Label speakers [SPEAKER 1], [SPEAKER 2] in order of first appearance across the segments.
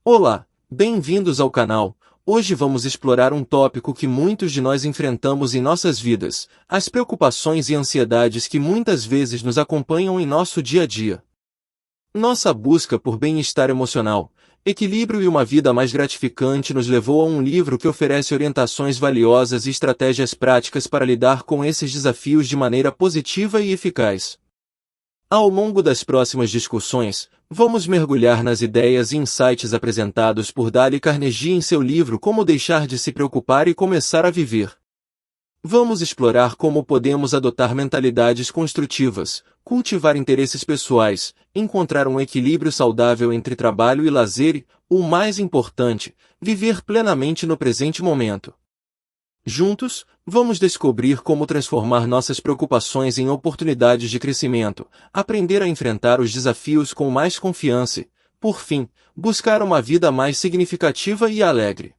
[SPEAKER 1] Olá, bem-vindos ao canal. Hoje vamos explorar um tópico que muitos de nós enfrentamos em nossas vidas, as preocupações e ansiedades que muitas vezes nos acompanham em nosso dia a dia. Nossa busca por bem-estar emocional, equilíbrio e uma vida mais gratificante nos levou a um livro que oferece orientações valiosas e estratégias práticas para lidar com esses desafios de maneira positiva e eficaz. Ao longo das próximas discussões, vamos mergulhar nas ideias e insights apresentados por Dale Carnegie em seu livro Como Deixar de Se Preocupar e Começar a Viver. Vamos explorar como podemos adotar mentalidades construtivas, cultivar interesses pessoais, encontrar um equilíbrio saudável entre trabalho e lazer e, o mais importante, viver plenamente no presente momento. Juntos, vamos descobrir como transformar nossas preocupações em oportunidades de crescimento, aprender a enfrentar os desafios com mais confiança e, por fim, buscar uma vida mais significativa e alegre.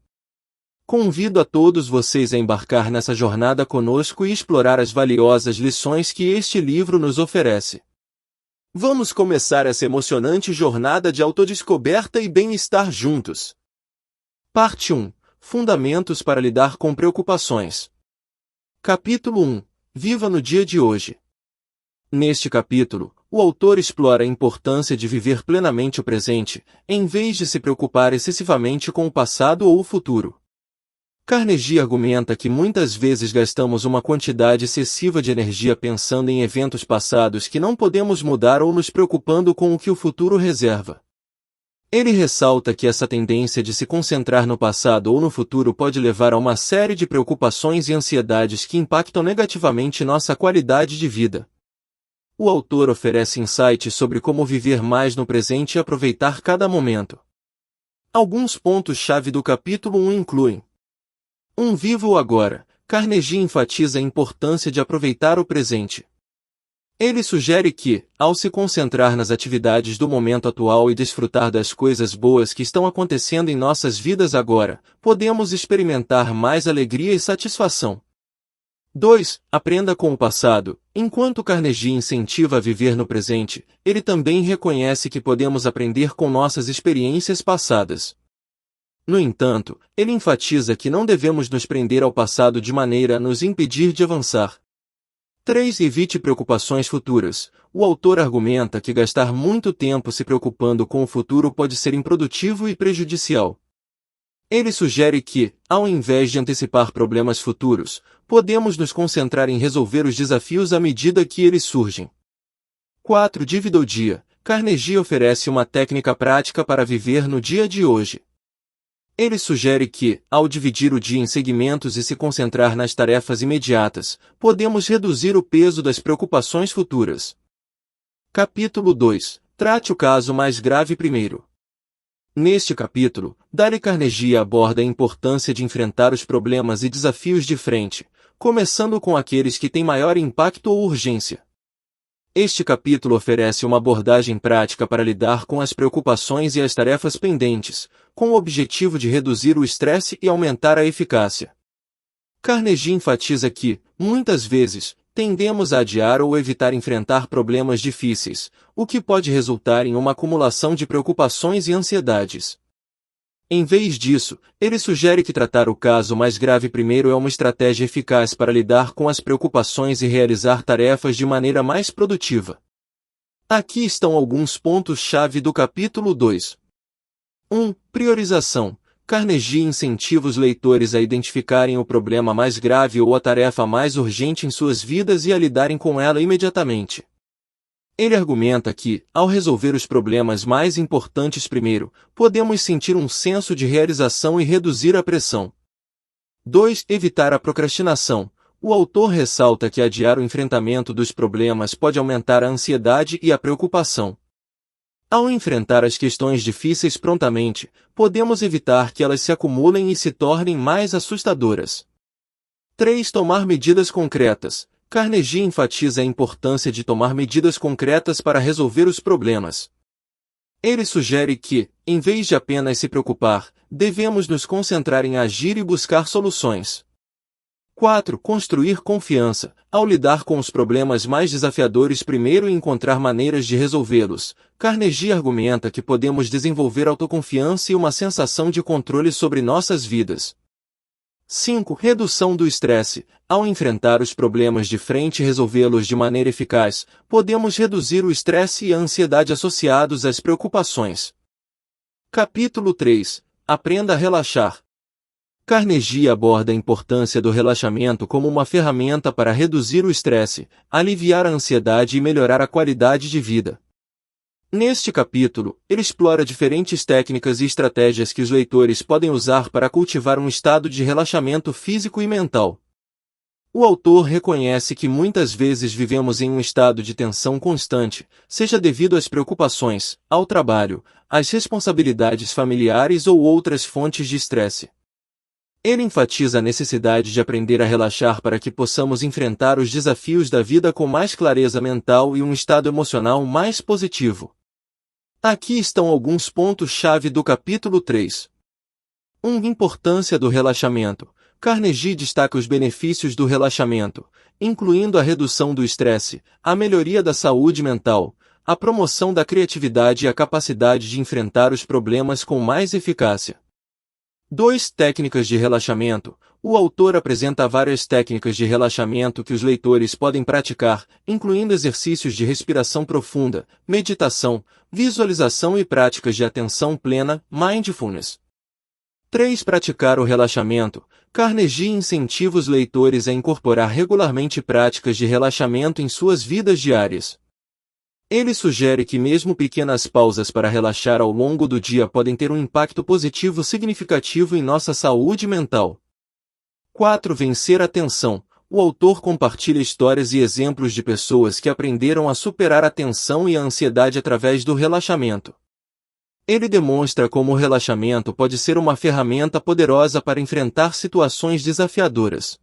[SPEAKER 1] Convido a todos vocês a embarcar nessa jornada conosco e explorar as valiosas lições que este livro nos oferece. Vamos começar essa emocionante jornada de autodescoberta e bem-estar juntos. Parte 1. Fundamentos para lidar com preocupações. Capítulo 1. Viva no dia de hoje. Neste capítulo, o autor explora a importância de viver plenamente o presente, em vez de se preocupar excessivamente com o passado ou o futuro. Carnegie argumenta que muitas vezes gastamos uma quantidade excessiva de energia pensando em eventos passados que não podemos mudar ou nos preocupando com o que o futuro reserva. Ele ressalta que essa tendência de se concentrar no passado ou no futuro pode levar a uma série de preocupações e ansiedades que impactam negativamente nossa qualidade de vida. O autor oferece insights sobre como viver mais no presente e aproveitar cada momento. Alguns pontos-chave do capítulo 1 incluem: 1. Viva o agora. Carnegie enfatiza a importância de aproveitar o presente. Ele sugere que, ao se concentrar nas atividades do momento atual e desfrutar das coisas boas que estão acontecendo em nossas vidas agora, podemos experimentar mais alegria e satisfação. 2. Aprenda com o passado. Enquanto Carnegie incentiva a viver no presente, ele também reconhece que podemos aprender com nossas experiências passadas. No entanto, ele enfatiza que não devemos nos prender ao passado de maneira a nos impedir de avançar. 3. Evite preocupações futuras. O autor argumenta que gastar muito tempo se preocupando com o futuro pode ser improdutivo e prejudicial. Ele sugere que, ao invés de antecipar problemas futuros, podemos nos concentrar em resolver os desafios à medida que eles surgem. 4. Divida o dia. Carnegie oferece uma técnica prática para viver no dia de hoje. Ele sugere que, ao dividir o dia em segmentos e se concentrar nas tarefas imediatas, podemos reduzir o peso das preocupações futuras. Capítulo 2. Trate o caso mais grave primeiro. Neste capítulo, Dale Carnegie aborda a importância de enfrentar os problemas e desafios de frente, começando com aqueles que têm maior impacto ou urgência. Este capítulo oferece uma abordagem prática para lidar com as preocupações e as tarefas pendentes, com o objetivo de reduzir o estresse e aumentar a eficácia. Carnegie enfatiza que, muitas vezes, tendemos a adiar ou evitar enfrentar problemas difíceis, o que pode resultar em uma acumulação de preocupações e ansiedades. Em vez disso, ele sugere que tratar o caso mais grave primeiro é uma estratégia eficaz para lidar com as preocupações e realizar tarefas de maneira mais produtiva. Aqui estão alguns pontos-chave do capítulo 2. 1. Priorização. Carnegie incentiva os leitores a identificarem o problema mais grave ou a tarefa mais urgente em suas vidas e a lidarem com ela imediatamente. Ele argumenta que, ao resolver os problemas mais importantes primeiro, podemos sentir um senso de realização e reduzir a pressão. 2. Evitar a procrastinação. O autor ressalta que adiar o enfrentamento dos problemas pode aumentar a ansiedade e a preocupação. Ao enfrentar as questões difíceis prontamente, podemos evitar que elas se acumulem e se tornem mais assustadoras. 3. Tomar medidas concretas. Carnegie enfatiza a importância de tomar medidas concretas para resolver os problemas. Ele sugere que, em vez de apenas se preocupar, devemos nos concentrar em agir e buscar soluções. 4. Construir confiança. Ao lidar com os problemas mais desafiadores, primeiro encontrar maneiras de resolvê-los. Carnegie argumenta que podemos desenvolver autoconfiança e uma sensação de controle sobre nossas vidas. 5. Redução do estresse. Ao enfrentar os problemas de frente e resolvê-los de maneira eficaz, podemos reduzir o estresse e a ansiedade associados às preocupações. Capítulo 3. Aprenda a relaxar. Carnegie aborda a importância do relaxamento como uma ferramenta para reduzir o estresse, aliviar a ansiedade e melhorar a qualidade de vida. Neste capítulo, ele explora diferentes técnicas e estratégias que os leitores podem usar para cultivar um estado de relaxamento físico e mental. O autor reconhece que muitas vezes vivemos em um estado de tensão constante, seja devido às preocupações, ao trabalho, às responsabilidades familiares ou outras fontes de estresse. Ele enfatiza a necessidade de aprender a relaxar para que possamos enfrentar os desafios da vida com mais clareza mental e um estado emocional mais positivo. Aqui estão alguns pontos-chave do capítulo 3. 1. Importância do relaxamento. Carnegie destaca os benefícios do relaxamento, incluindo a redução do estresse, a melhoria da saúde mental, a promoção da criatividade e a capacidade de enfrentar os problemas com mais eficácia. 2. Técnicas de relaxamento. O autor apresenta várias técnicas de relaxamento que os leitores podem praticar, incluindo exercícios de respiração profunda, meditação, visualização e práticas de atenção plena, mindfulness. 3. Praticar o relaxamento. Carnegie incentiva os leitores a incorporar regularmente práticas de relaxamento em suas vidas diárias. Ele sugere que mesmo pequenas pausas para relaxar ao longo do dia podem ter um impacto positivo significativo em nossa saúde mental. 4. Vencer a tensão. O autor compartilha histórias e exemplos de pessoas que aprenderam a superar a tensão e a ansiedade através do relaxamento. Ele demonstra como o relaxamento pode ser uma ferramenta poderosa para enfrentar situações desafiadoras.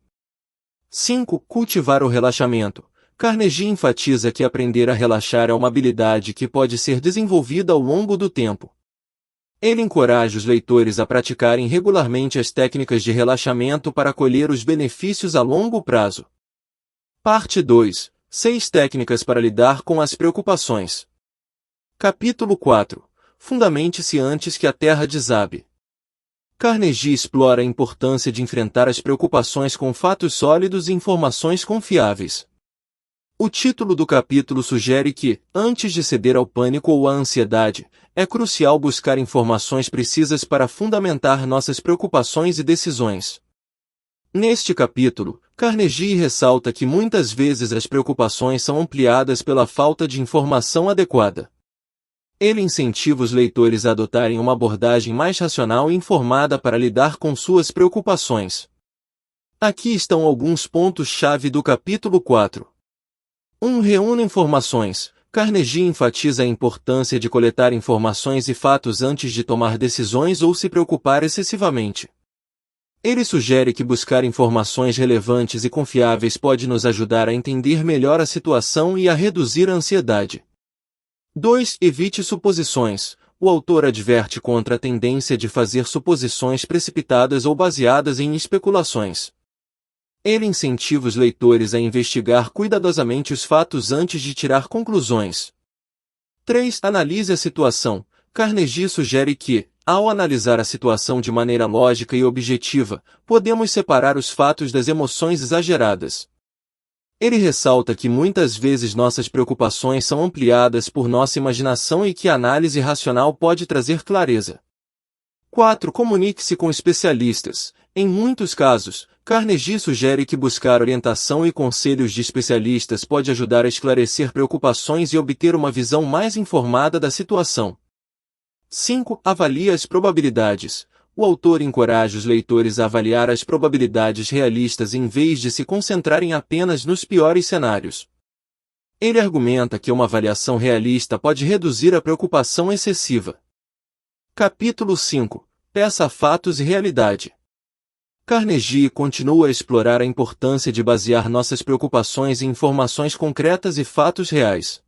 [SPEAKER 1] 5. Cultivar o relaxamento. Carnegie enfatiza que aprender a relaxar é uma habilidade que pode ser desenvolvida ao longo do tempo. Ele encoraja os leitores a praticarem regularmente as técnicas de relaxamento para colher os benefícios a longo prazo. Parte 2. 6 técnicas para lidar com as preocupações. Capítulo 4. Fundamente-se antes que a terra desabe. Carnegie explora a importância de enfrentar as preocupações com fatos sólidos e informações confiáveis. O título do capítulo sugere que, antes de ceder ao pânico ou à ansiedade, é crucial buscar informações precisas para fundamentar nossas preocupações e decisões. Neste capítulo, Carnegie ressalta que muitas vezes as preocupações são ampliadas pela falta de informação adequada. Ele incentiva os leitores a adotarem uma abordagem mais racional e informada para lidar com suas preocupações. Aqui estão alguns pontos-chave do capítulo 4. 1. Reúna informações. Carnegie enfatiza a importância de coletar informações e fatos antes de tomar decisões ou se preocupar excessivamente. Ele sugere que buscar informações relevantes e confiáveis pode nos ajudar a entender melhor a situação e a reduzir a ansiedade. 2. Evite suposições. O autor adverte contra a tendência de fazer suposições precipitadas ou baseadas em especulações. Ele incentiva os leitores a investigar cuidadosamente os fatos antes de tirar conclusões. 3. Analise a situação. Carnegie sugere que, ao analisar a situação de maneira lógica e objetiva, podemos separar os fatos das emoções exageradas. Ele ressalta que muitas vezes nossas preocupações são ampliadas por nossa imaginação e que a análise racional pode trazer clareza. 4. Comunique-se com especialistas. Em muitos casos, Carnegie sugere que buscar orientação e conselhos de especialistas pode ajudar a esclarecer preocupações e obter uma visão mais informada da situação. 5. Avalie as probabilidades. O autor encoraja os leitores a avaliar as probabilidades realistas em vez de se concentrarem apenas nos piores cenários. Ele argumenta que uma avaliação realista pode reduzir a preocupação excessiva. Capítulo 5. Peça fatos e realidade. Carnegie continua a explorar a importância de basear nossas preocupações em informações concretas e fatos reais.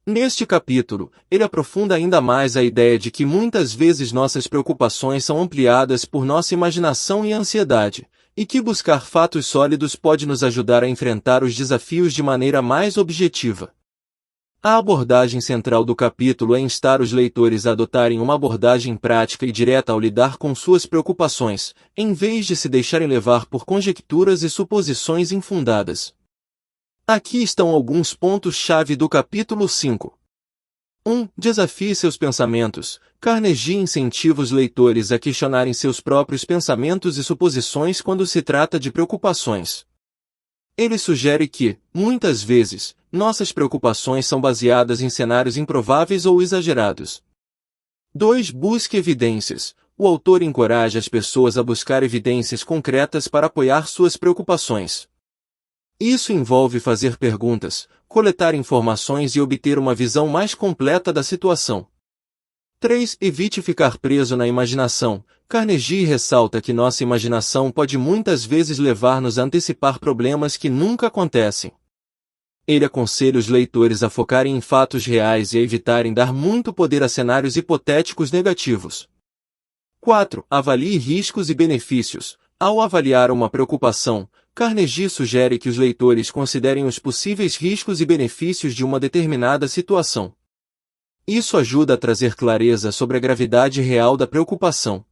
[SPEAKER 1] Neste capítulo, ele aprofunda ainda mais a ideia de que muitas vezes nossas preocupações são ampliadas por nossa imaginação e ansiedade. e que buscar fatos sólidos pode nos ajudar a enfrentar os desafios de maneira mais objetiva. A abordagem central do capítulo é instar os leitores a adotarem uma abordagem prática e direta ao lidar com suas preocupações, em vez de se deixarem levar por conjecturas e suposições infundadas. Aqui estão alguns pontos-chave do capítulo 5. 1. Desafie seus pensamentos. Carnegie incentiva os leitores a questionarem seus próprios pensamentos e suposições quando se trata de preocupações. Ele sugere que, muitas vezes, nossas preocupações são baseadas em cenários improváveis ou exagerados. 2. Busque evidências. O autor encoraja as pessoas a buscar evidências concretas para apoiar suas preocupações. Isso envolve fazer perguntas, coletar informações e obter uma visão mais completa da situação. 3. Evite ficar preso na imaginação. Carnegie ressalta que nossa imaginação pode muitas vezes levar-nos a antecipar problemas que nunca acontecem. Ele aconselha os leitores a focarem em fatos reais e a evitarem dar muito poder a cenários hipotéticos negativos. 4. Avalie riscos e benefícios. Ao avaliar uma preocupação, Carnegie sugere que os leitores considerem os possíveis riscos e benefícios de uma determinada situação. Isso ajuda a trazer clareza sobre a gravidade real da preocupação.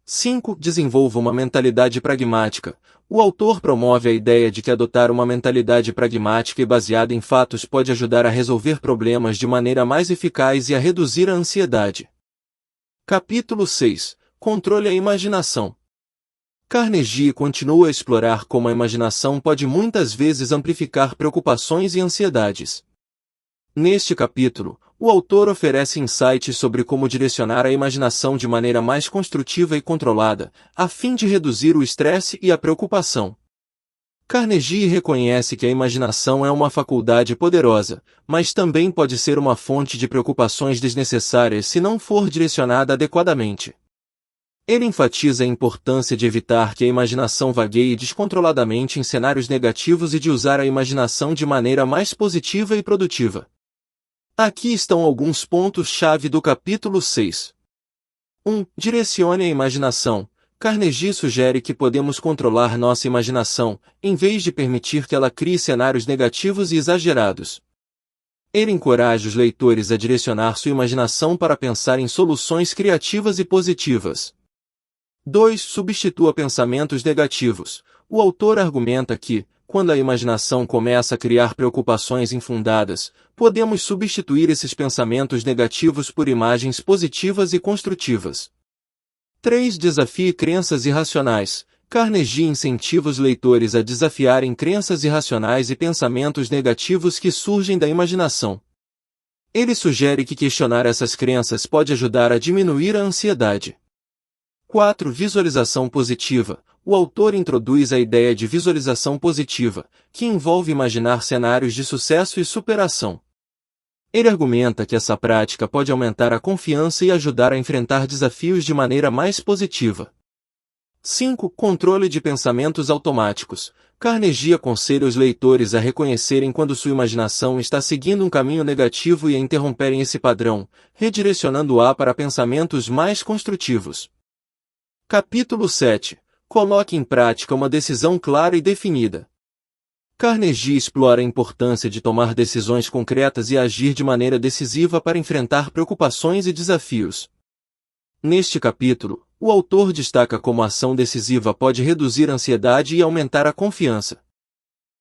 [SPEAKER 1] 5. Desenvolva uma mentalidade pragmática. O autor promove a ideia de que adotar uma mentalidade pragmática e baseada em fatos pode ajudar a resolver problemas de maneira mais eficaz e a reduzir a ansiedade. Capítulo 6. Controle a imaginação. Carnegie continua a explorar como a imaginação pode muitas vezes amplificar preocupações e ansiedades. Neste capítulo, o autor oferece insights sobre como direcionar a imaginação de maneira mais construtiva e controlada, a fim de reduzir o estresse e a preocupação. Carnegie reconhece que a imaginação é uma faculdade poderosa, mas também pode ser uma fonte de preocupações desnecessárias se não for direcionada adequadamente. Ele enfatiza a importância de evitar que a imaginação vagueie descontroladamente em cenários negativos e de usar a imaginação de maneira mais positiva e produtiva. Aqui estão alguns pontos-chave do capítulo 6. 1. Direcione a imaginação. Carnegie sugere que podemos controlar nossa imaginação, em vez de permitir que ela crie cenários negativos e exagerados. Ele encoraja os leitores a direcionar sua imaginação para pensar em soluções criativas e positivas. 2. Substitua pensamentos negativos. O autor argumenta que, quando a imaginação começa a criar preocupações infundadas, podemos substituir esses pensamentos negativos por imagens positivas e construtivas. 3. Desafie crenças irracionais. Carnegie incentiva os leitores a desafiarem crenças irracionais e pensamentos negativos que surgem da imaginação. Ele sugere que questionar essas crenças pode ajudar a diminuir a ansiedade. 4. Visualização positiva. O autor introduz a ideia de visualização positiva, que envolve imaginar cenários de sucesso e superação. Ele argumenta que essa prática pode aumentar a confiança e ajudar a enfrentar desafios de maneira mais positiva. 5. Controle de pensamentos automáticos. Carnegie aconselha os leitores a reconhecerem quando sua imaginação está seguindo um caminho negativo e a interromperem esse padrão, redirecionando-a para pensamentos mais construtivos. Capítulo 7. Coloque em prática uma decisão clara e definida. Carnegie explora a importância de tomar decisões concretas e agir de maneira decisiva para enfrentar preocupações e desafios. Neste capítulo, o autor destaca como a ação decisiva pode reduzir a ansiedade e aumentar a confiança.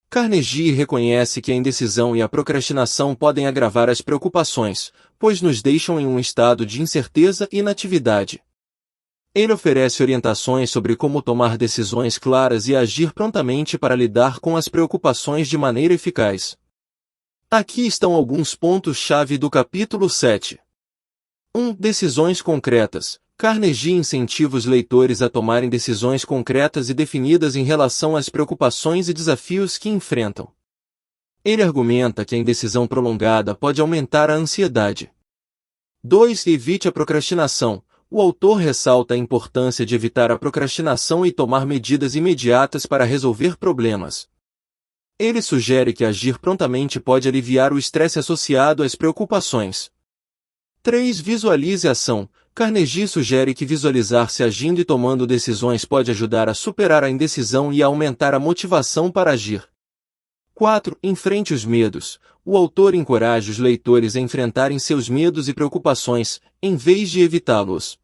[SPEAKER 1] Carnegie reconhece que a indecisão e a procrastinação podem agravar as preocupações, pois nos deixam em um estado de incerteza e inatividade. Ele oferece orientações sobre como tomar decisões claras e agir prontamente para lidar com as preocupações de maneira eficaz. Aqui estão alguns pontos-chave do capítulo 7. 1. Decisões concretas. Carnegie incentiva os leitores a tomarem decisões concretas e definidas em relação às preocupações e desafios que enfrentam. Ele argumenta que a indecisão prolongada pode aumentar a ansiedade. 2. Evite a procrastinação. O autor ressalta a importância de evitar a procrastinação e tomar medidas imediatas para resolver problemas. Ele sugere que agir prontamente pode aliviar o estresse associado às preocupações. 3. Visualize a ação. Carnegie sugere que visualizar-se agindo e tomando decisões pode ajudar a superar a indecisão e a aumentar a motivação para agir. 4. Enfrente os medos. O autor encoraja os leitores a enfrentarem seus medos e preocupações, em vez de evitá-los.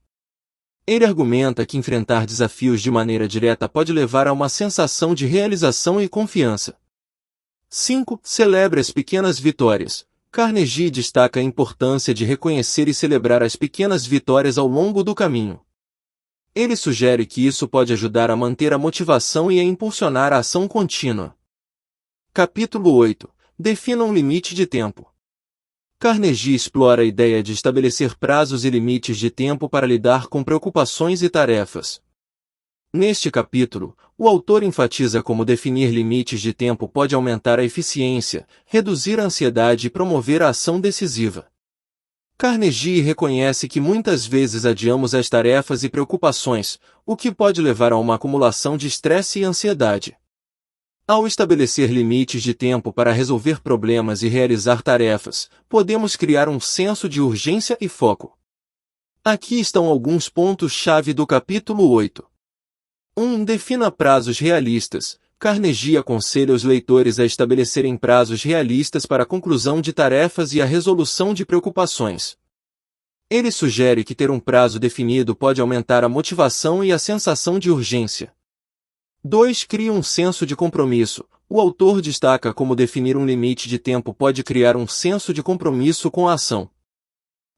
[SPEAKER 1] Ele argumenta que enfrentar desafios de maneira direta pode levar a uma sensação de realização e confiança. 5. Celebre as pequenas vitórias. Carnegie destaca a importância de reconhecer e celebrar as pequenas vitórias ao longo do caminho. Ele sugere que isso pode ajudar a manter a motivação e a impulsionar a ação contínua. Capítulo 8. Defina um limite de tempo. Carnegie explora a ideia de estabelecer prazos e limites de tempo para lidar com preocupações e tarefas. Neste capítulo, o autor enfatiza como definir limites de tempo pode aumentar a eficiência, reduzir a ansiedade e promover a ação decisiva. Carnegie reconhece que muitas vezes adiamos as tarefas e preocupações, o que pode levar a uma acumulação de estresse e ansiedade. Ao estabelecer limites de tempo para resolver problemas e realizar tarefas, podemos criar um senso de urgência e foco. Aqui estão alguns pontos-chave do capítulo 8. 1. Defina prazos realistas. Carnegie aconselha os leitores a estabelecerem prazos realistas para a conclusão de tarefas e a resolução de preocupações. Ele sugere que ter um prazo definido pode aumentar a motivação e a sensação de urgência. 2. Cria um senso de compromisso. O autor destaca como definir um limite de tempo pode criar um senso de compromisso com a ação.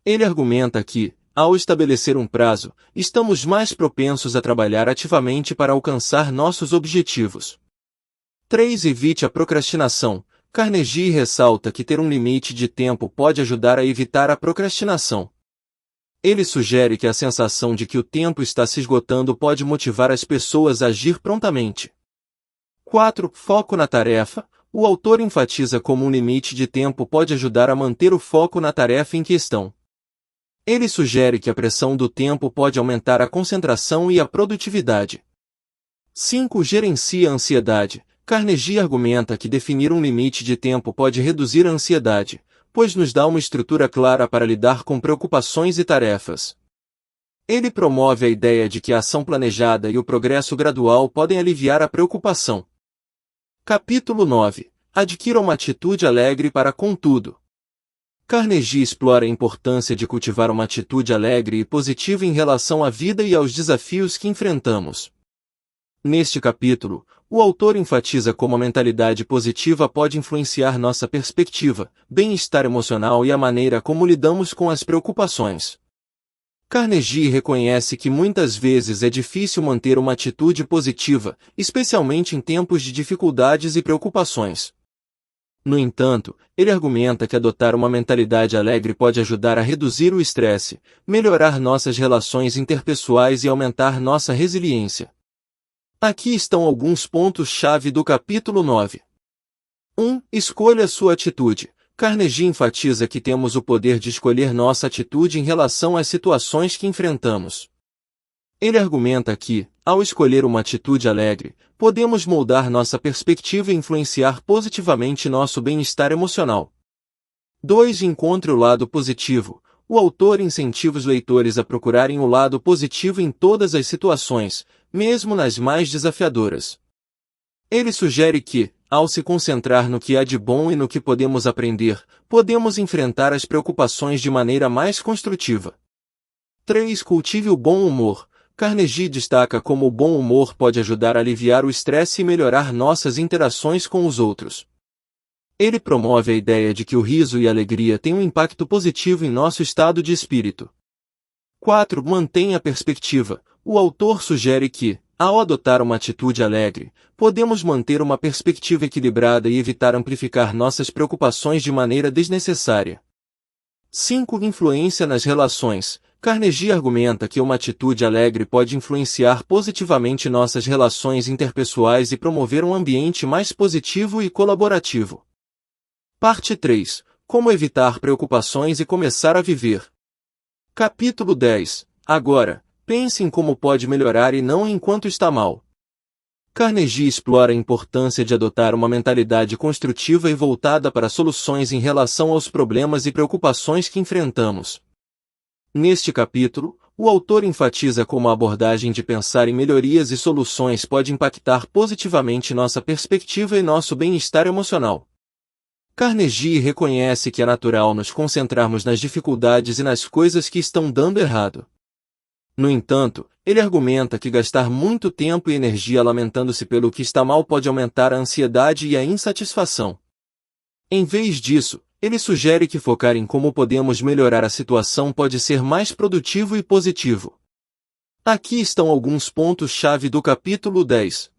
[SPEAKER 1] Ele argumenta que, ao estabelecer um prazo, estamos mais propensos a trabalhar ativamente para alcançar nossos objetivos. 3. Evite a procrastinação. Carnegie ressalta que ter um limite de tempo pode ajudar a evitar a procrastinação. Ele sugere que a sensação de que o tempo está se esgotando pode motivar as pessoas a agir prontamente. 4. Foco na tarefa. O autor enfatiza como um limite de tempo pode ajudar a manter o foco na tarefa em questão. Ele sugere que a pressão do tempo pode aumentar a concentração e a produtividade. 5. Gerencia a ansiedade. Carnegie argumenta que definir um limite de tempo pode reduzir a ansiedade, pois nos dá uma estrutura clara para lidar com preocupações e tarefas. Ele promove a ideia de que a ação planejada e o progresso gradual podem aliviar a preocupação. Capítulo 9. Adquira uma atitude alegre para com tudo. Carnegie explora a importância de cultivar uma atitude alegre e positiva em relação à vida e aos desafios que enfrentamos. Neste capítulo, o autor enfatiza como a mentalidade positiva pode influenciar nossa perspectiva, bem-estar emocional e a maneira como lidamos com as preocupações. Carnegie reconhece que muitas vezes é difícil manter uma atitude positiva, especialmente em tempos de dificuldades e preocupações. No entanto, ele argumenta que adotar uma mentalidade alegre pode ajudar a reduzir o estresse, melhorar nossas relações interpessoais e aumentar nossa resiliência. Aqui estão alguns pontos-chave do capítulo 9. 1. Escolha sua atitude. Carnegie enfatiza que temos o poder de escolher nossa atitude em relação às situações que enfrentamos. Ele argumenta que, ao escolher uma atitude alegre, podemos moldar nossa perspectiva e influenciar positivamente nosso bem-estar emocional. 2. Encontre o lado positivo. O autor incentiva os leitores a procurarem o lado positivo em todas as situações, mesmo nas mais desafiadoras. Ele sugere que, ao se concentrar no que há de bom e no que podemos aprender, podemos enfrentar as preocupações de maneira mais construtiva. 3. Cultive o bom humor. Carnegie destaca como o bom humor pode ajudar a aliviar o estresse e melhorar nossas interações com os outros. Ele promove a ideia de que o riso e a alegria têm um impacto positivo em nosso estado de espírito. 4. Mantenha a perspectiva. O autor sugere que, ao adotar uma atitude alegre, podemos manter uma perspectiva equilibrada e evitar amplificar nossas preocupações de maneira desnecessária. 5. Influência nas relações. Carnegie argumenta que uma atitude alegre pode influenciar positivamente nossas relações interpessoais e promover um ambiente mais positivo e colaborativo. Parte 3. Como evitar preocupações e começar a viver. Capítulo 10. Agora, pense em como pode melhorar e não enquanto está mal. Carnegie explora a importância de adotar uma mentalidade construtiva e voltada para soluções em relação aos problemas e preocupações que enfrentamos. Neste capítulo, o autor enfatiza como a abordagem de pensar em melhorias e soluções pode impactar positivamente nossa perspectiva e nosso bem-estar emocional. Carnegie reconhece que é natural nos concentrarmos nas dificuldades e nas coisas que estão dando errado. No entanto, ele argumenta que gastar muito tempo e energia lamentando-se pelo que está mal pode aumentar a ansiedade e a insatisfação. Em vez disso, ele sugere que focar em como podemos melhorar a situação pode ser mais produtivo e positivo. Aqui estão alguns pontos-chave do capítulo 10.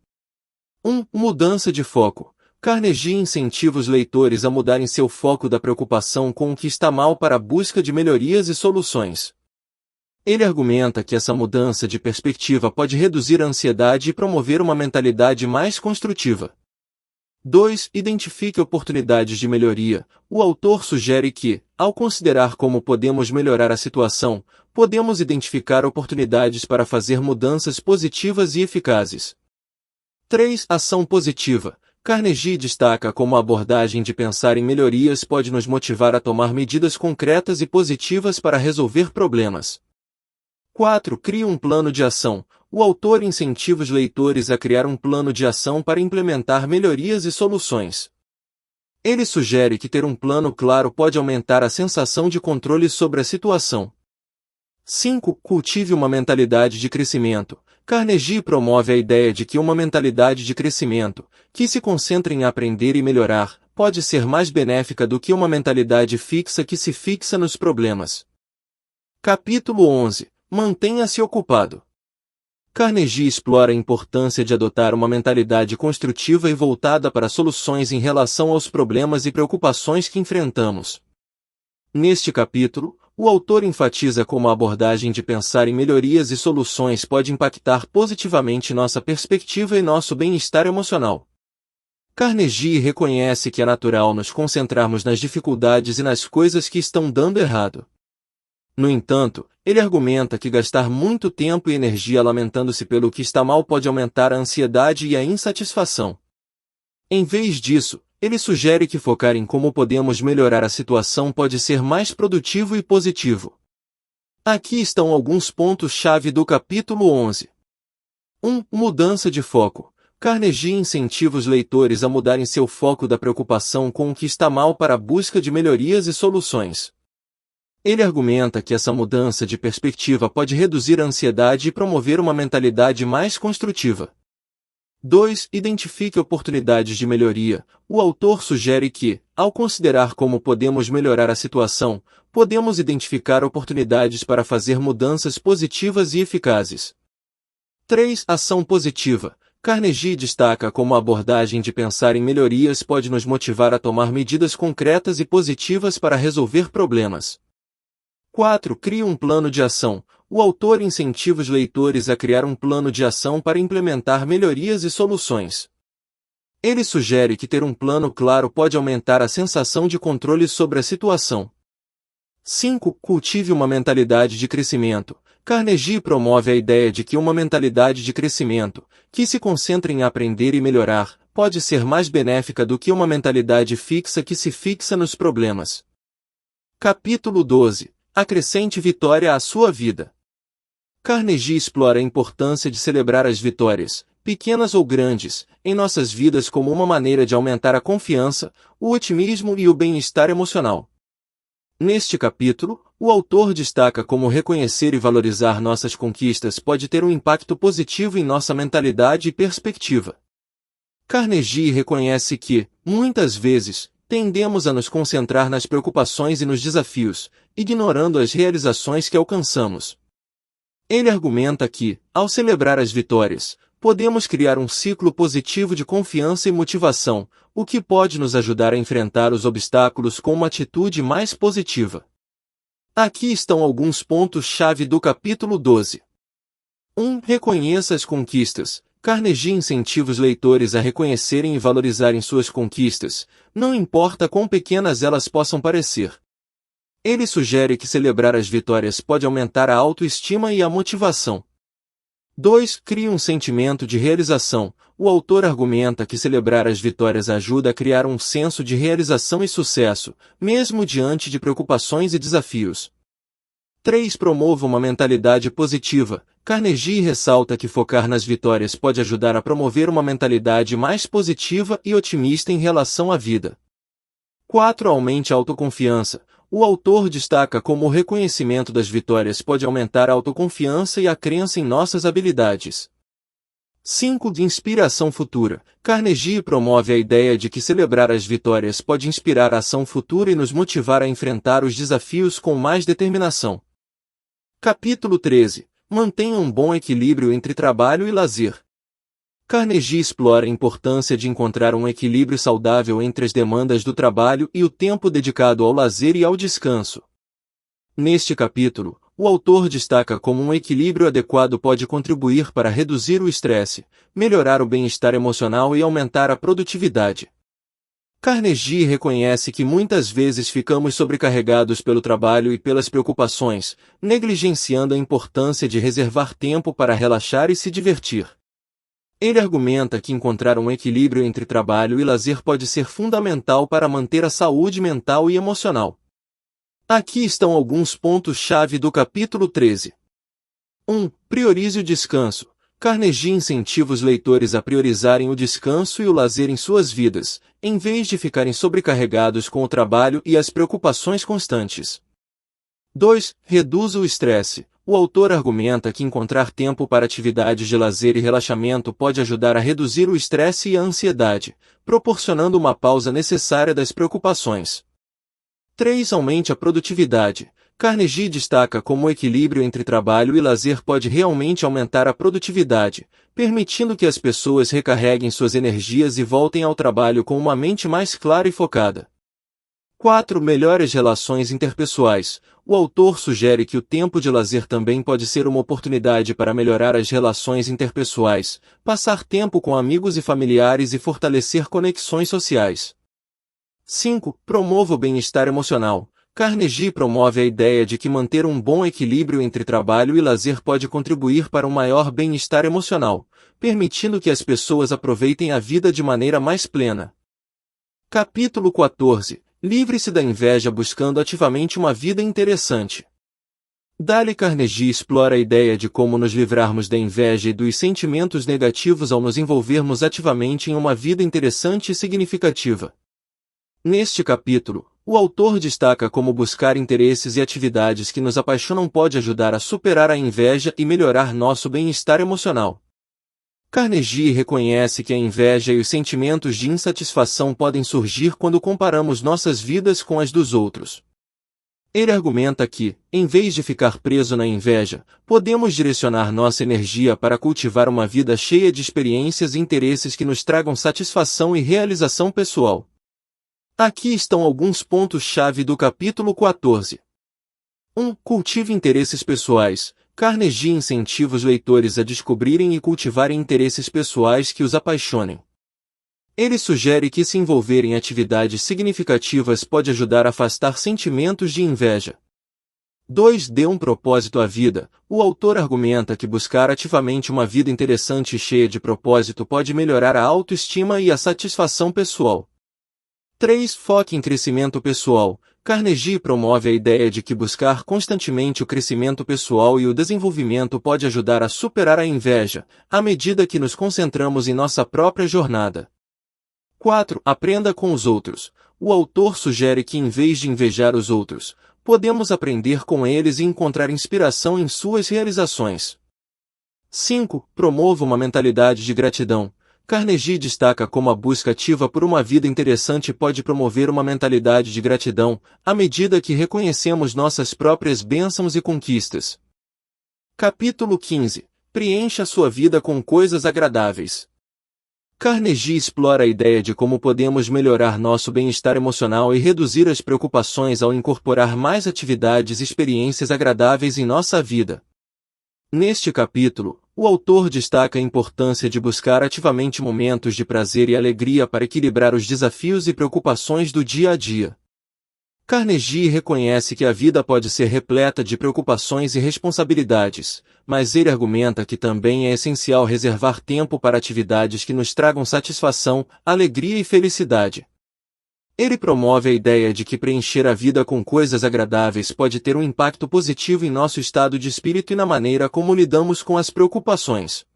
[SPEAKER 1] 1. Mudança de foco. Carnegie incentiva os leitores a mudarem seu foco da preocupação com o que está mal para a busca de melhorias e soluções. Ele argumenta que essa mudança de perspectiva pode reduzir a ansiedade e promover uma mentalidade mais construtiva. 2. Identifique oportunidades de melhoria. O autor sugere que, ao considerar como podemos melhorar a situação, podemos identificar oportunidades para fazer mudanças positivas e eficazes. 3. Ação positiva. Carnegie destaca como a abordagem de pensar em melhorias pode nos motivar a tomar medidas concretas e positivas para resolver problemas. 4. Crie um plano de ação. O autor incentiva os leitores a criar um plano de ação para implementar melhorias e soluções. Ele sugere que ter um plano claro pode aumentar a sensação de controle sobre a situação. 5. Cultive uma mentalidade de crescimento. Carnegie promove a ideia de que uma mentalidade de crescimento, que se concentra em aprender e melhorar, pode ser mais benéfica do que uma mentalidade fixa que se fixa nos problemas. Capítulo 11. Mantenha-se ocupado. Carnegie explora a importância de adotar uma mentalidade construtiva e voltada para soluções em relação aos problemas e preocupações que enfrentamos. Neste capítulo, o autor enfatiza como a abordagem de pensar em melhorias e soluções pode impactar positivamente nossa perspectiva e nosso bem-estar emocional. Carnegie reconhece que é natural nos concentrarmos nas dificuldades e nas coisas que estão dando errado. No entanto, ele argumenta que gastar muito tempo e energia lamentando-se pelo que está mal pode aumentar a ansiedade e a insatisfação. Em vez disso, ele sugere que focar em como podemos melhorar a situação pode ser mais produtivo e positivo. Aqui estão alguns pontos-chave do capítulo 11. 1. Mudança de foco. Carnegie incentiva os leitores a mudarem seu foco da preocupação com o que está mal para a busca de melhorias e soluções. Ele argumenta que essa mudança de perspectiva pode reduzir a ansiedade e promover uma mentalidade mais construtiva. 2. Identifique oportunidades de melhoria. O autor sugere que, ao considerar como podemos melhorar a situação, podemos identificar oportunidades para fazer mudanças positivas e eficazes. 3. Ação positiva. Carnegie destaca como a abordagem de pensar em melhorias pode nos motivar a tomar medidas concretas e positivas para resolver problemas. 4. Crie um plano de ação. O autor incentiva os leitores a criar um plano de ação para implementar melhorias e soluções. Ele sugere que ter um plano claro pode aumentar a sensação de controle sobre a situação. 5. Cultive uma mentalidade de crescimento. Carnegie promove a ideia de que uma mentalidade de crescimento, que se concentra em aprender e melhorar, pode ser mais benéfica do que uma mentalidade fixa que se fixa nos problemas. Capítulo 12. Acrescente vitória à sua vida. Carnegie explora a importância de celebrar as vitórias, pequenas ou grandes, em nossas vidas como uma maneira de aumentar a confiança, o otimismo e o bem-estar emocional. Neste capítulo, o autor destaca como reconhecer e valorizar nossas conquistas pode ter um impacto positivo em nossa mentalidade e perspectiva. Carnegie reconhece que, muitas vezes, tendemos a nos concentrar nas preocupações e nos desafios, ignorando as realizações que alcançamos. Ele argumenta que, ao celebrar as vitórias, podemos criar um ciclo positivo de confiança e motivação, o que pode nos ajudar a enfrentar os obstáculos com uma atitude mais positiva. Aqui estão alguns pontos-chave do capítulo 12. 1. Reconheça as conquistas. Carnegie incentiva os leitores a reconhecerem e valorizarem suas conquistas, não importa quão pequenas elas possam parecer. Ele sugere que celebrar as vitórias pode aumentar a autoestima e a motivação. 2. Crie um sentimento de realização. O autor argumenta que celebrar as vitórias ajuda a criar um senso de realização e sucesso, mesmo diante de preocupações e desafios. 3. Promova uma mentalidade positiva. Carnegie ressalta que focar nas vitórias pode ajudar a promover uma mentalidade mais positiva e otimista em relação à vida. 4. Aumente a autoconfiança. O autor destaca como o reconhecimento das vitórias pode aumentar a autoconfiança e a crença em nossas habilidades. 5. De inspiração futura. Carnegie promove a ideia de que celebrar as vitórias pode inspirar a ação futura e nos motivar a enfrentar os desafios com mais determinação. Capítulo 13. Mantenha um bom equilíbrio entre trabalho e lazer. Carnegie explora a importância de encontrar um equilíbrio saudável entre as demandas do trabalho e o tempo dedicado ao lazer e ao descanso. Neste capítulo, o autor destaca como um equilíbrio adequado pode contribuir para reduzir o estresse, melhorar o bem-estar emocional e aumentar a produtividade. Carnegie reconhece que muitas vezes ficamos sobrecarregados pelo trabalho e pelas preocupações, negligenciando a importância de reservar tempo para relaxar e se divertir. Ele argumenta que encontrar um equilíbrio entre trabalho e lazer pode ser fundamental para manter a saúde mental e emocional. Aqui estão alguns pontos-chave do capítulo 13. 1. Priorize o descanso. Carnegie incentiva os leitores a priorizarem o descanso e o lazer em suas vidas, em vez de ficarem sobrecarregados com o trabalho e as preocupações constantes. 2. Reduza o estresse. O autor argumenta que encontrar tempo para atividades de lazer e relaxamento pode ajudar a reduzir o estresse e a ansiedade, proporcionando uma pausa necessária das preocupações. 3. Aumente a produtividade. Carnegie destaca como o equilíbrio entre trabalho e lazer pode realmente aumentar a produtividade, permitindo que as pessoas recarreguem suas energias e voltem ao trabalho com uma mente mais clara e focada. 4. Melhore as relações interpessoais. O autor sugere que o tempo de lazer também pode ser uma oportunidade para melhorar as relações interpessoais, passar tempo com amigos e familiares e fortalecer conexões sociais. 5. Promova o bem-estar emocional. Carnegie promove a ideia de que manter um bom equilíbrio entre trabalho e lazer pode contribuir para um maior bem-estar emocional, permitindo que as pessoas aproveitem a vida de maneira mais plena. Capítulo 14. Livre-se da inveja buscando ativamente uma vida interessante. Dale Carnegie explora a ideia de como nos livrarmos da inveja e dos sentimentos negativos ao nos envolvermos ativamente em uma vida interessante e significativa. Neste capítulo, o autor destaca como buscar interesses e atividades que nos apaixonam pode ajudar a superar a inveja e melhorar nosso bem-estar emocional. Carnegie reconhece que a inveja e os sentimentos de insatisfação podem surgir quando comparamos nossas vidas com as dos outros. Ele argumenta que, em vez de ficar preso na inveja, podemos direcionar nossa energia para cultivar uma vida cheia de experiências e interesses que nos tragam satisfação e realização pessoal. Aqui estão alguns pontos-chave do capítulo 14. 1. Cultive interesses pessoais. Carnegie incentiva os leitores a descobrirem e cultivarem interesses pessoais que os apaixonem. Ele sugere que se envolver em atividades significativas pode ajudar a afastar sentimentos de inveja. 2. Dê um propósito à vida. O autor argumenta que buscar ativamente uma vida interessante e cheia de propósito pode melhorar a autoestima e a satisfação pessoal. 3. Foque em crescimento pessoal. Carnegie promove a ideia de que buscar constantemente o crescimento pessoal e o desenvolvimento pode ajudar a superar a inveja, à medida que nos concentramos em nossa própria jornada. 4. Aprenda com os outros. O autor sugere que em vez de invejar os outros, podemos aprender com eles e encontrar inspiração em suas realizações. 5. Promova uma mentalidade de gratidão. Carnegie destaca como a busca ativa por uma vida interessante pode promover uma mentalidade de gratidão, à medida que reconhecemos nossas próprias bênçãos e conquistas. Capítulo 15. Preencha sua vida com coisas agradáveis. Carnegie explora a ideia de como podemos melhorar nosso bem-estar emocional e reduzir as preocupações ao incorporar mais atividades e experiências agradáveis em nossa vida. Neste capítulo, o autor destaca a importância de buscar ativamente momentos de prazer e alegria para equilibrar os desafios e preocupações do dia a dia. Carnegie reconhece que a vida pode ser repleta de preocupações e responsabilidades, mas ele argumenta que também é essencial reservar tempo para atividades que nos tragam satisfação, alegria e felicidade. Ele promove a ideia de que preencher a vida com coisas agradáveis pode ter um impacto positivo em nosso estado de espírito e na maneira como lidamos com as preocupações.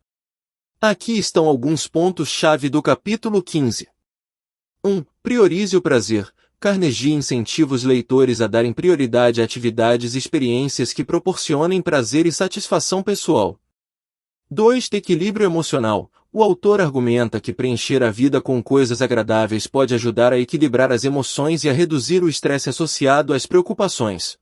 [SPEAKER 1] Aqui estão alguns pontos-chave do capítulo 15. 1. Priorize o prazer. Carnegie incentiva os leitores a darem prioridade a atividades e experiências que proporcionem prazer e satisfação pessoal. 2. Equilíbrio emocional. O autor argumenta que preencher a vida com coisas agradáveis pode ajudar a equilibrar as emoções e a reduzir o estresse associado às preocupações.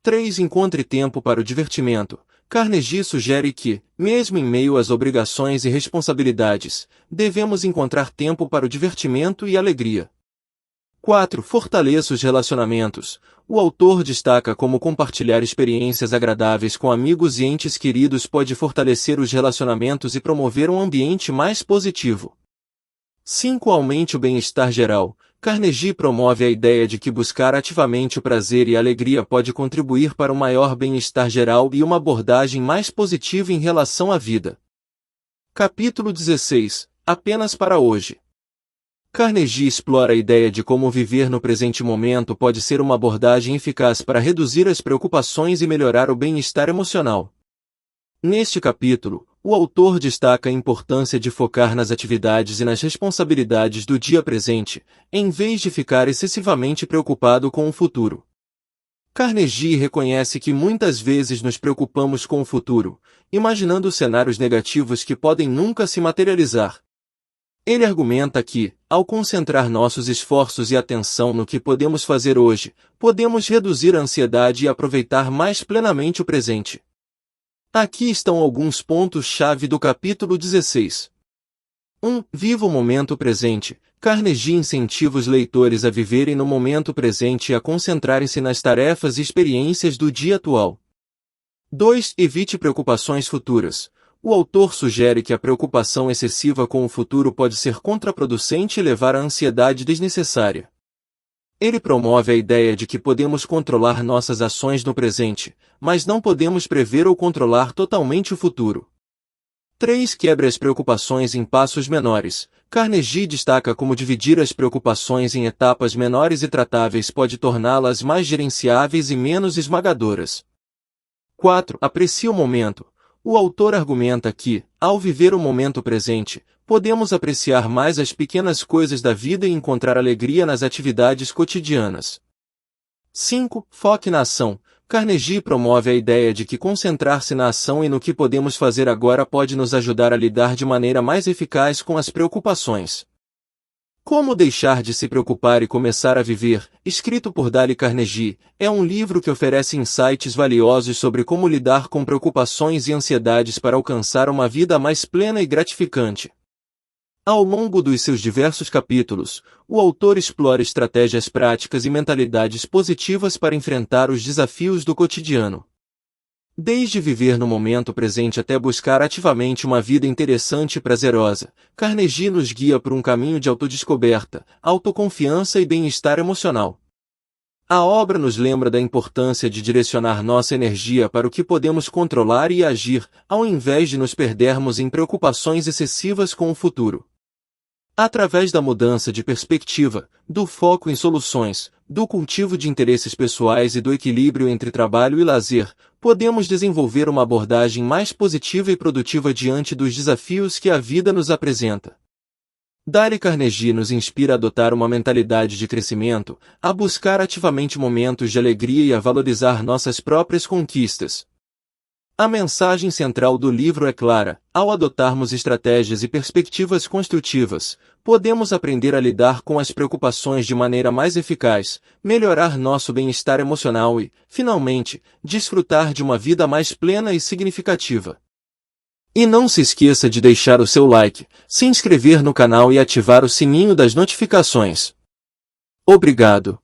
[SPEAKER 1] 3. Encontre tempo para o divertimento. Carnegie sugere que, mesmo em meio às obrigações e responsabilidades, devemos encontrar tempo para o divertimento e alegria. 4. Fortaleça os relacionamentos. O autor destaca como compartilhar experiências agradáveis com amigos e entes queridos pode fortalecer os relacionamentos e promover um ambiente mais positivo. 5. Aumente o bem-estar geral. Carnegie promove a ideia de que buscar ativamente o prazer e a alegria pode contribuir para um maior bem-estar geral e uma abordagem mais positiva em relação à vida. Capítulo 16. Apenas para hoje. Carnegie explora a ideia de como viver no presente momento pode ser uma abordagem eficaz para reduzir as preocupações e melhorar o bem-estar emocional. Neste capítulo, o autor destaca a importância de focar nas atividades e nas responsabilidades do dia presente, em vez de ficar excessivamente preocupado com o futuro. Carnegie reconhece que muitas vezes nos preocupamos com o futuro, imaginando cenários negativos que podem nunca se materializar. Ele argumenta que, ao concentrar nossos esforços e atenção no que podemos fazer hoje, podemos reduzir a ansiedade e aproveitar mais plenamente o presente. Aqui estão alguns pontos-chave do capítulo 16. 1. Viva o momento presente. Carnegie incentiva os leitores a viverem no momento presente e a concentrarem-se nas tarefas e experiências do dia atual. 2. Evite preocupações futuras. O autor sugere que a preocupação excessiva com o futuro pode ser contraproducente e levar à ansiedade desnecessária. Ele promove a ideia de que podemos controlar nossas ações no presente, mas não podemos prever ou controlar totalmente o futuro. 3. Quebre as preocupações em passos menores. Carnegie destaca como dividir as preocupações em etapas menores e tratáveis pode torná-las mais gerenciáveis e menos esmagadoras. 4. Aprecie o momento. O autor argumenta que, ao viver o momento presente, podemos apreciar mais as pequenas coisas da vida e encontrar alegria nas atividades cotidianas. 5. Foque na ação. Carnegie promove a ideia de que concentrar-se na ação e no que podemos fazer agora pode nos ajudar a lidar de maneira mais eficaz com as preocupações. Como deixar de se preocupar e começar a viver, escrito por Dale Carnegie, é um livro que oferece insights valiosos sobre como lidar com preocupações e ansiedades para alcançar uma vida mais plena e gratificante. Ao longo dos seus diversos capítulos, o autor explora estratégias práticas e mentalidades positivas para enfrentar os desafios do cotidiano. Desde viver no momento presente até buscar ativamente uma vida interessante e prazerosa, Carnegie nos guia por um caminho de autodescoberta, autoconfiança e bem-estar emocional. A obra nos lembra da importância de direcionar nossa energia para o que podemos controlar e agir, ao invés de nos perdermos em preocupações excessivas com o futuro. Através da mudança de perspectiva, do foco em soluções, do cultivo de interesses pessoais e do equilíbrio entre trabalho e lazer, podemos desenvolver uma abordagem mais positiva e produtiva diante dos desafios que a vida nos apresenta. Dale Carnegie nos inspira a adotar uma mentalidade de crescimento, a buscar ativamente momentos de alegria e a valorizar nossas próprias conquistas. A mensagem central do livro é clara: ao adotarmos estratégias e perspectivas construtivas, podemos aprender a lidar com as preocupações de maneira mais eficaz, melhorar nosso bem-estar emocional e, finalmente, desfrutar de uma vida mais plena e significativa. E não se esqueça de deixar o seu like, se inscrever no canal e ativar o sininho das notificações. Obrigado.